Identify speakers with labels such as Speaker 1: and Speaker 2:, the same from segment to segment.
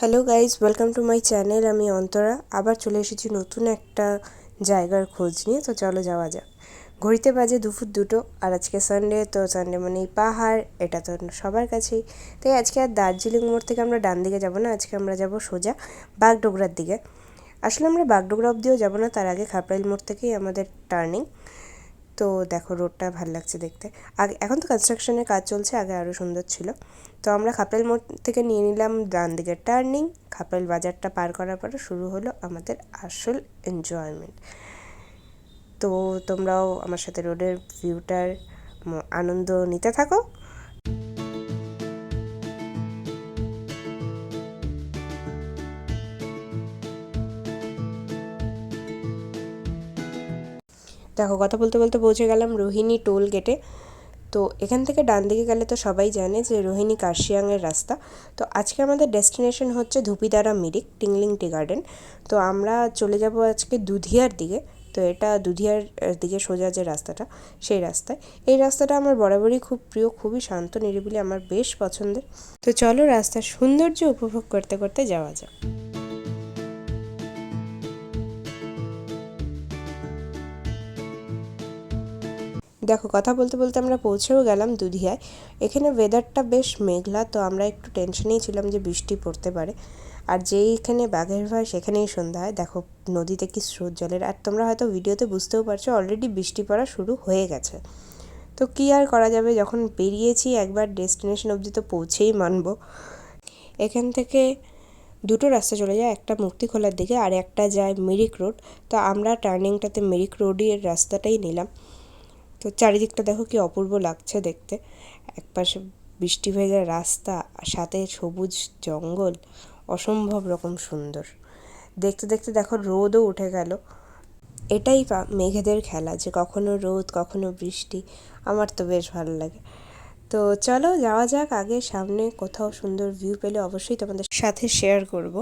Speaker 1: Hello guys, welcome to my channel. আমি অন্তরা আবার চলে এসেছি নতুন একটা জায়গার খোঁজ নিয়ে। তো চলো যাওয়া যাক। ঘড়িতে বাজে দুপুর 2টো, আর আজকে সানডে। তো সানডে মানেই পাহাড়, এটা তো সবার কাছেই। তাই আজকে আর দার্জিলিং মোড় থেকে আমরা ডান দিকে যাব না, আজকে আমরা যাব সোজা বাগডোগরার দিকে। আসলে আমরা বাগডোগরা অবধিও যাব না, তার আগে খাপড়াইল মোড় থেকেই আমাদের টার্নিং। তো দেখো রোডটা ভাল লাগছে দেখতে। আগে এখন তো কনস্ট্রাকশনের কাজ চলছে, আগে আরও সুন্দর ছিল। তো আমরা খাপড়াইল মোড় থেকে নিয়ে নিলাম ডান দিকের টার্নিং। খাপড়াইল বাজারটা পার করার পরে শুরু হলো আমাদের আসল এনজয়মেন্ট। তো তোমরাও আমার সাথে রোডের ভিউটার আনন্দ নিতে থাকো। দেখো কথা বলতে বলতে পৌঁছে গেলাম রোহিণী টোল গেটে। তো এখান থেকে ডান দিকে গেলে তো সবাই জানে যে রোহিণী কার্শিয়াংয়ের রাস্তা। তো আজকে আমাদের ডেস্টিনেশন হচ্ছে ধুপিদারা মিরিক টিংলিং টি গার্ডেন। তো আমরা চলে যাব আজকে দুধিয়ার দিকে। তো এটা দুধিয়ার দিকে সোজা যে রাস্তাটা, সেই রাস্তায়। এই রাস্তাটা আমার বরাবরই খুব প্রিয়, খুবই শান্ত নিরিবিলি, আমার বেশ পছন্দের। তো চলো রাস্তার সৌন্দর্য উপভোগ করতে করতে যাওয়া যাক। দেখো কথা বলতে বলতে আমরা পৌঁছেও গেলাম দুধিয়ায়। এখানে ওয়েদারটা বেশ মেঘলা, তো আমরা একটু টেনশনেই ছিলাম যে বৃষ্টি পড়তে পারে। আর যেই এখানে বাঘের ভয় সেখানেই সন্ধ্যা হয়। দেখো নদীতে কি স্রোত জলের, আর তোমরা হয়তো ভিডিওতে বুঝতেও পারছো অলরেডি বৃষ্টি পড়া শুরু হয়ে গেছে। তো কী আর করা যাবে, যখন বেরিয়েছি একবার ডেস্টিনেশন অবধি তো পৌঁছেই মানব। এখান থেকে দুটো রাস্তা চলে যায়, একটা মুক্তিখোলার দিকে আর একটা যায় মিরিক রোড। তো আমরা টার্নিংটাতে মিরিক রোডের রাস্তাটাই নিলাম। তো চারিদিকটা দেখো কি অপূর্ব লাগছে দেখতে। একপাশে বৃষ্টি ভেজা রাস্তা, সাথে সবুজ জঙ্গল, অসম্ভব রকম সুন্দর। দেখতে দেখতে দেখো রোদও উঠে গেল। এটাই মেঘেদের খেলা, যে কখনো রোদ কখনো বৃষ্টি। আমার তো বেশ ভালো লাগে। তো চলো যাওয়া যাক। আগে সামনে কোথাও সুন্দর ভিউ পেলে অবশ্যই তোমাদের সাথে শেয়ার করব।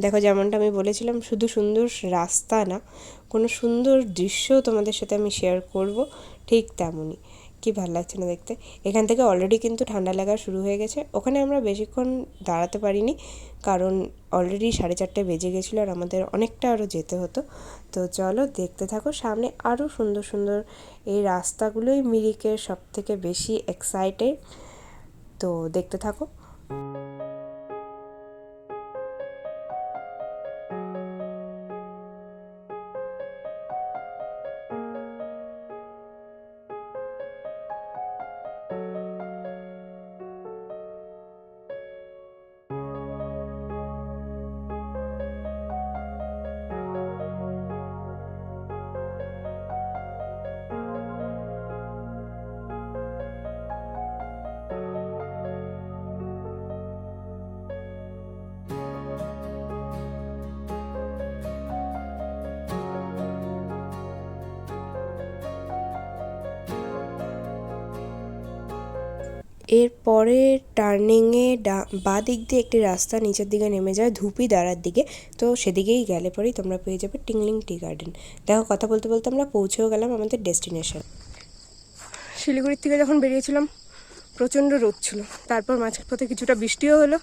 Speaker 1: দেখো যেমনটা আমি বলেছিলাম, শুধু সুন্দর রাস্তা না, কোনো সুন্দর দৃশ্যও তোমাদের সাথে আমি শেয়ার করব, ঠিক তেমনই। কি ভালো লাগছে না দেখতে। এখান থেকে অলরেডি কিন্তু ঠান্ডা লাগা শুরু হয়ে গেছে। ওখানে আমরা বেশিক্ষণ দাঁড়াতে পারিনি, কারণ অলরেডি 4:30 বেজে গেছিলো আর আমাদের অনেকটা আরও যেতে হতো। তো চলো দেখতে থাকো, সামনে আরও সুন্দর সুন্দর এই রাস্তাগুলোই মিরিকের সবথেকে বেশি এক্সাইটেড। তো দেখতে থাকো। এরপরে টার্নিংয়ে বাঁ দিক দিয়ে একটি রাস্তা নিচের দিকে নেমে যায় ধুপিদারার দিকে। তো সেদিকেই গেলে পরেই তোমরা পেয়ে যাবে টিংলিং টি গার্ডেন। দেখো কথা বলতে বলতে আমরা পৌঁছেও গেলাম আমাদের ডেস্টিনেশন। শিলিগুড়ির থেকে যখন বেরিয়েছিলাম প্রচণ্ড রোদ ছিল, তারপর মাঝপথে কিছুটা বৃষ্টিও হলো।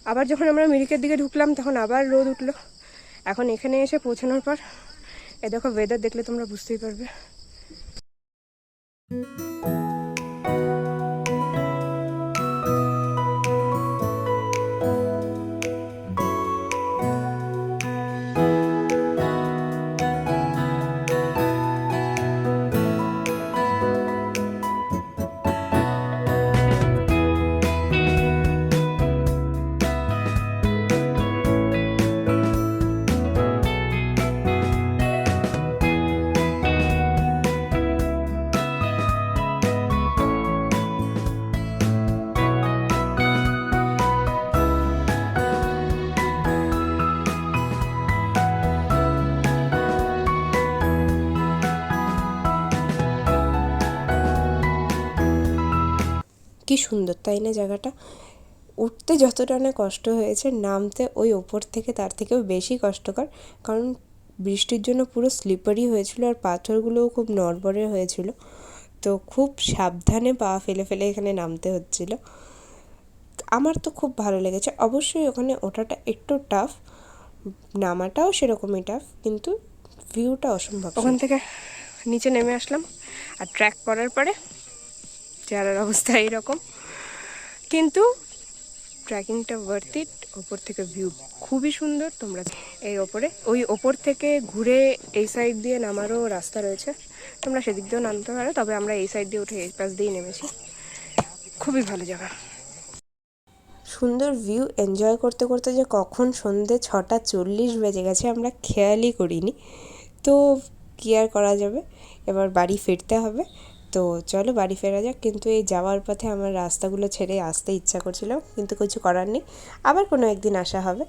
Speaker 1: আবার যখন আমরা মিরিকের দিকে ঢুকলাম তখন আবার রোদ উঠলো। এখন এখানে এসে পৌঁছানোর পর এ দেখো ওয়েদার দেখলে তোমরা বুঝতেই পারবে। কি সুন্দর তাই না জায়গাটা। উঠতে যতটা না কষ্ট হয়েছে, নামতে ওই ওপর থেকে তার থেকেও বেশি কষ্টকর। কারণ বৃষ্টির জন্য পুরো স্লিপারি হয়েছিল আর পাথরগুলোও খুব নড়বড়ে হয়েছিল, তো খুব সাবধানে পা ফেলে ফেলে এখানে নামতে হচ্ছিল। আমার তো খুব ভালো লেগেছে। অবশ্যই ওখানে ওঠাটা একটু টাফ, নামাটাও সেরকমই টাফ, কিন্তু ভিউটা অসম্ভব। ওখান থেকে নিচে নেমে আসলাম, আর ট্র্যাক করার পরে চেহারার অবস্থা এইরকম, কিন্তু ট্রেকিংটা ওয়ার্থ ইট। ওপর থেকে ভিউ খুবই সুন্দর। তোমরা এই ওপরে, ওই ওপর থেকে ঘুরে এই সাইড দিয়ে নামারও রাস্তা রয়েছে, তোমরা সেদিক দিয়েও নামতে পারো, তবে আমরা এই সাইড দিয়ে উঠে এই পাশ দিয়েই নেমেছি। খুবই ভালো জায়গা। সুন্দর ভিউ এনজয় করতে করতে যে কখন সন্ধে 6:40 বেজে গেছে আমরা খেয়ালই করিনি। তো কী আর করা যাবে, এবার বাড়ি ফিরতে হবে। তো চলো বাড়ি ফেরা যাক। কিন্তু এই যাওয়ার পথে আমার রাস্তাগুলো ছেড়ে আসতে ইচ্ছা করছিল, কিন্তু কিছু করার নেই, আবার কোনো একদিন আসা হবে।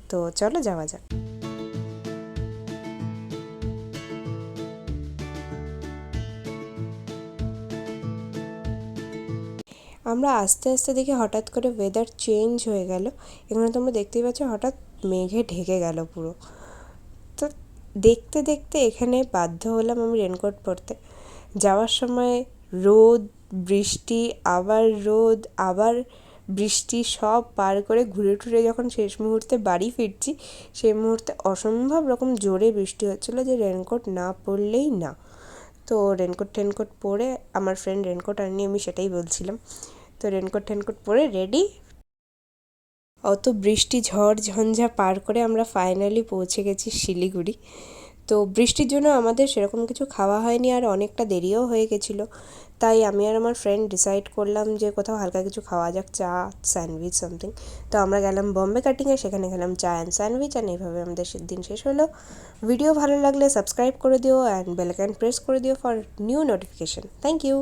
Speaker 1: তো চলো যাওয়া যাক। আমরা আস্তে আস্তে দেখি হঠাৎ করে ওয়েদার চেঞ্জ হয়ে গেল। এখানে তোমরা দেখতেই পাচ্ছ হঠাৎ মেঘে ঢেকে গেল পুরো। তো দেখতে দেখতে এখানে বাধ্য হলাম আমি রেনকোট পরতে। যাওয়ার সময় রোদ, বৃষ্টি, আবার রোদ, আবার বৃষ্টি, সব পার করে ঘুরে টুরে যখন শেষ মুহূর্তে বাড়ি ফিরছি, সেই মুহূর্তে অসম্ভব রকম জোরে বৃষ্টি হচ্ছিলো যে রেনকোট না পরলেই না। তো রেনকোট পরে, আমার ফ্রেন্ড রেনকোট আনেনি, আমি সেটাই বলছিলাম। তো রেনকোট পরে রেডি। অত বৃষ্টি, ঝড় ঝঞ্ঝা পার করে আমরা ফাইনালি পৌঁছে গেছি শিলিগুড়ি। তো বৃষ্টির জন্য আমাদের সেরকম কিছু খাওয়া হয়নি, আর অনেকটা দেরিও হয়ে গেছিলো। তাই আমি আর আমার ফ্রেন্ড ডিসাইড করলাম যে কোথাও হালকা কিছু খাওয়া যাক, চা, স্যান্ডউইচ সামথিং। তো আমরা গেলাম বম্বে কাটিংয়ে, সেখানে খেলাম চা অ্যান্ড স্যান্ডউইচ, অ্যান্ড এইভাবে আমাদের দিন শেষ হলো। ভিডিও ভালো লাগলে সাবস্ক্রাইব করে দিও অ্যান্ড বেল আইকন প্রেস করে দিও for new notification. Thank you.